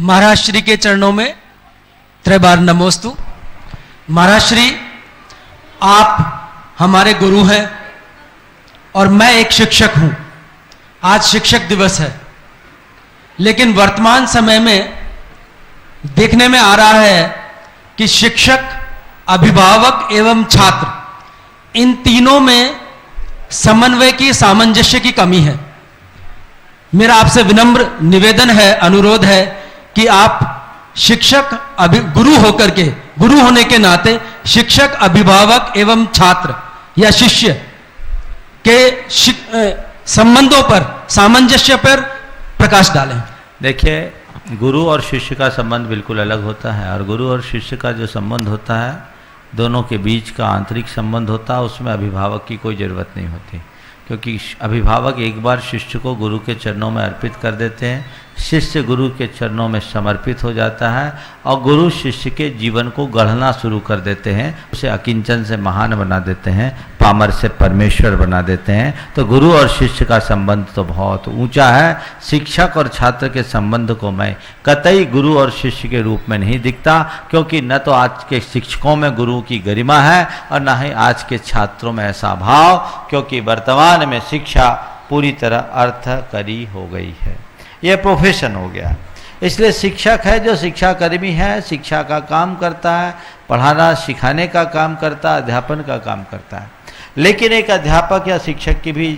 महाराज श्री के चरणों में त्रैबार नमोस्तु। महाराज श्री, आप हमारे गुरु हैं और मैं एक शिक्षक हूं। आज शिक्षक दिवस है, लेकिन वर्तमान समय में देखने में आ रहा है कि शिक्षक, अभिभावक एवं छात्र, इन तीनों में समन्वय की, सामंजस्य की कमी है। मेरा आपसे विनम्र निवेदन है, अनुरोध है कि आप शिक्षक, गुरु होकर के, गुरु होने के नाते शिक्षक, अभिभावक एवं छात्र या शिष्य के संबंधों पर, सामंजस्य पर प्रकाश डालें। देखिए, गुरु और शिष्य का संबंध बिल्कुल अलग होता है, और गुरु और शिष्य का जो संबंध होता है, दोनों के बीच का आंतरिक संबंध होता है, उसमें अभिभावक की कोई ज़रूरत नहीं होती, क्योंकि अभिभावक एक बार शिष्य को गुरु के चरणों में अर्पित कर देते हैं, शिष्य गुरु के चरणों में समर्पित हो जाता है और गुरु शिष्य के जीवन को गढ़ना शुरू कर देते हैं, उसे अकिंचन से महान बना देते हैं, पामर से परमेश्वर बना देते हैं। तो गुरु और शिष्य का संबंध तो बहुत ऊंचा है। शिक्षक और छात्र के संबंध को मैं कतई गुरु और शिष्य के रूप में नहीं दिखता, क्योंकि न तो आज के शिक्षकों में गुरु की गरिमा है और न ही आज के छात्रों में ऐसा भाव, क्योंकि वर्तमान में शिक्षा पूरी तरह अर्थकरी हो गई है, यह प्रोफेशन हो गया। इसलिए शिक्षक है जो शिक्षाकर्मी है, शिक्षा का काम करता है, पढ़ाना सिखाने का काम करता है, अध्यापन का काम करता है। लेकिन एक अध्यापक या शिक्षक की भी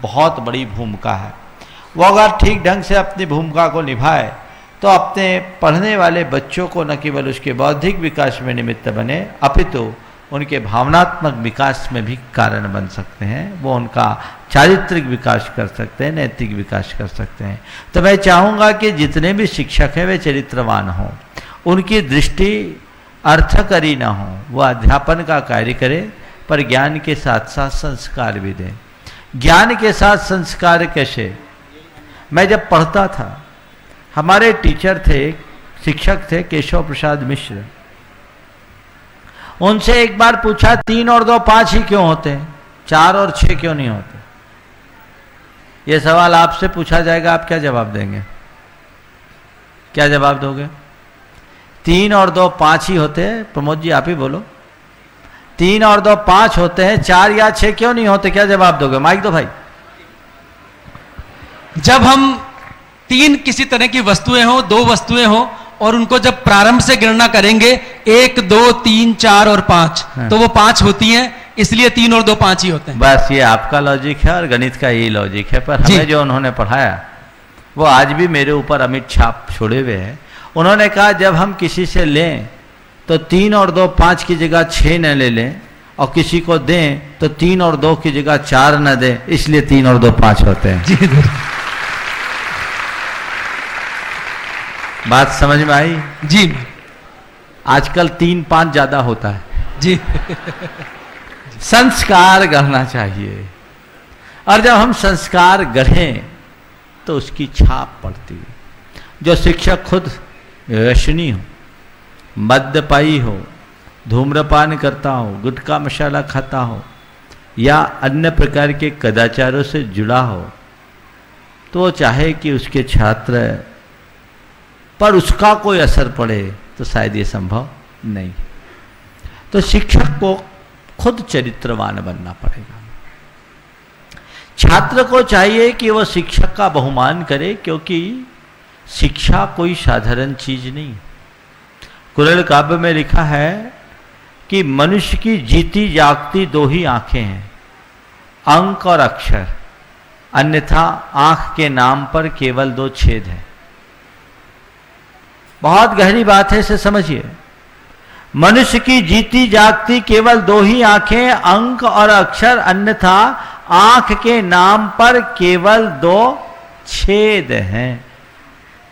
बहुत बड़ी भूमिका है। वो अगर ठीक ढंग से अपनी भूमिका को निभाए तो अपने पढ़ने वाले बच्चों को न केवल उसके बौद्धिक विकास में निमित्त बने, अपितु उनके भावनात्मक विकास में भी कारण बन सकते हैं। वो उनका चारित्रिक विकास कर सकते हैं, नैतिक विकास कर सकते हैं। तो मैं चाहूँगा कि जितने भी शिक्षक हैं वे चरित्रवान हों, उनकी दृष्टि अर्थकरी ना हो, वो अध्यापन का कार्य करें पर ज्ञान के साथ साथ संस्कार भी दें। ज्ञान के साथ संस्कार कैसे? मैं जब पढ़ता था, हमारे टीचर थे, शिक्षक थे केशव प्रसाद मिश्र। उनसे एक बार पूछा 3 और 2 5 ही क्यों होते हैं, 4 और 6 क्यों नहीं होते? यह सवाल आपसे पूछा जाएगा, आप क्या जवाब देंगे? क्या जवाब दोगे? 3 और 2 5 ही होते हैं। प्रमोद जी आप ही बोलो, 3 और 2 5 होते हैं, 4 या 6 क्यों नहीं होते? क्या जवाब दोगे? माइक दो भाई। जब हम 3 किसी तरह की वस्तुएं हो, 2 वस्तुएं हो, और उनको जब प्रारंभ से गणना करेंगे 1 2 3 4 और 5, तो वो 5 होती हैं, इसलिए 3 और 2 5 ही होते हैं। बस ये आपका लॉजिक है और गणित का यही लॉजिक है, पर हमें जो उन्होंने पढ़ाया वो आज भी मेरे ऊपर अमिट छाप छोड़े हुए हैं। उन्होंने कहा जब हम किसी से लें तो 3 और 2 5 की जगह 6 न ले लें, और किसी को दें तो 3 और 2 की जगह 4 न दें, इसलिए 3 और 2 5 होते हैं। जी बात समझ में आई? जी। आजकल 3 5 ज्यादा होता है जी। संस्कार गढ़ना चाहिए, और जब हम संस्कार गढ़ें तो उसकी छाप पड़ती है। जो शिक्षक खुद व्यसनी हो, मद्यपायी हो, धूम्रपान करता हो, गुटखा मसाला खाता हो, या अन्य प्रकार के कदाचारों से जुड़ा हो, तो वो चाहे कि उसके छात्र पर उसका कोई असर पड़े तो शायद ये संभव नहीं। तो शिक्षक को खुद चरित्रवान बनना पड़ेगा। छात्र को चाहिए कि वह शिक्षक का बहुमान करे, क्योंकि शिक्षा कोई साधारण चीज नहीं। कुरल काव्य में लिखा है कि मनुष्य की जीती जागती 2 ही आंखें हैं, अंक और अक्षर, अन्यथा आंख के नाम पर केवल 2 छेद हैं। बहुत गहरी बात है, इसे समझिए। मनुष्य की जीती जागती केवल 2 ही आंखें, अंक और अक्षर, अन्यथा आंख के नाम पर केवल 2 छेद हैं।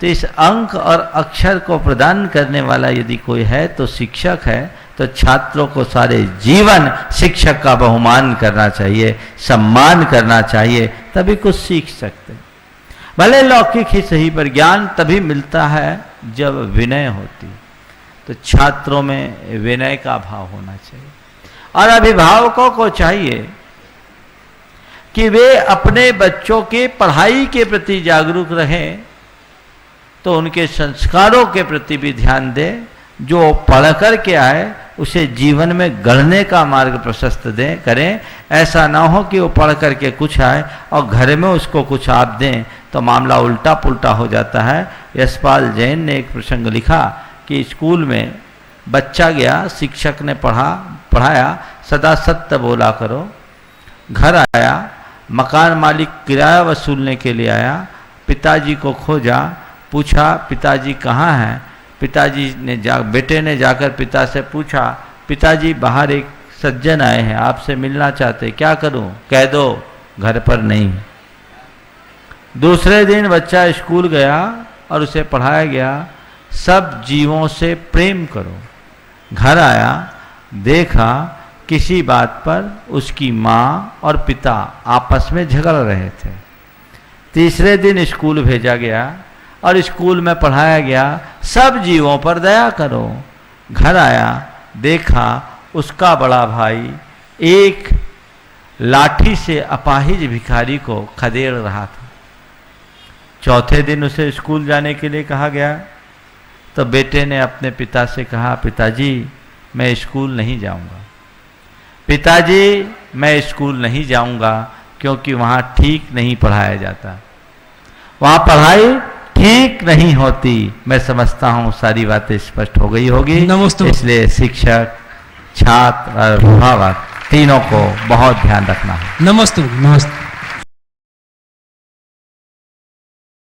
तो इस अंक और अक्षर को प्रदान करने वाला यदि कोई है तो शिक्षक है। तो छात्रों को सारे जीवन शिक्षक का बहुमान करना चाहिए, सम्मान करना चाहिए, तभी कुछ सीख सकते हैं। भले लौकिक ही सही, पर ज्ञान तभी मिलता है जब विनय होती। तो छात्रों में विनय का भाव होना चाहिए, और अभिभावकों को चाहिए कि वे अपने बच्चों के पढ़ाई के प्रति जागरूक रहें, तो उनके संस्कारों के प्रति भी ध्यान दे। जो पढ़ कर के आए उसे जीवन में गढ़ने का मार्ग प्रशस्त दें करें। ऐसा ना हो कि वो पढ़ करके कुछ आए और घर में उसको कुछ आप दें तो मामला उल्टा पुल्टा हो जाता है। यशपाल जैन ने एक प्रसंग लिखा कि स्कूल में बच्चा गया, शिक्षक ने पढ़ाया, सदा सत्य बोला करो। घर आया, मकान मालिक किराया वसूलने के लिए आया, पिताजी को खोजा, पूछा पिताजी कहाँ हैं। पिताजी ने बेटे ने जाकर पिता से पूछा, पिताजी बाहर एक सज्जन आए हैं, आपसे मिलना चाहते, क्या करूं? कह दो घर पर नहीं। दूसरे दिन बच्चा स्कूल गया और उसे पढ़ाया गया, सब जीवों से प्रेम करो। घर आया, देखा किसी बात पर उसकी माँ और पिता आपस में झगड़ रहे थे। तीसरे दिन स्कूल भेजा गया और स्कूल में पढ़ाया गया, सब जीवों पर दया करो। घर आया, देखा उसका बड़ा भाई एक लाठी से अपाहिज भिखारी को खदेड़ रहा था। चौथे दिन उसे स्कूल जाने के लिए कहा गया तो बेटे ने अपने पिता से कहा, पिताजी मैं स्कूल नहीं जाऊंगा। पिताजी मैं स्कूल नहीं जाऊंगा क्योंकि वहाँ ठीक नहीं पढ़ाया जाता, वहाँ पढ़ाई ठीक नहीं होती। मैं समझता हूँ सारी बातें स्पष्ट हो गई होगी। नमस्ते। इसलिए शिक्षक, छात्र और अभिभावक तीनों को बहुत ध्यान रखना है। नमस्ते।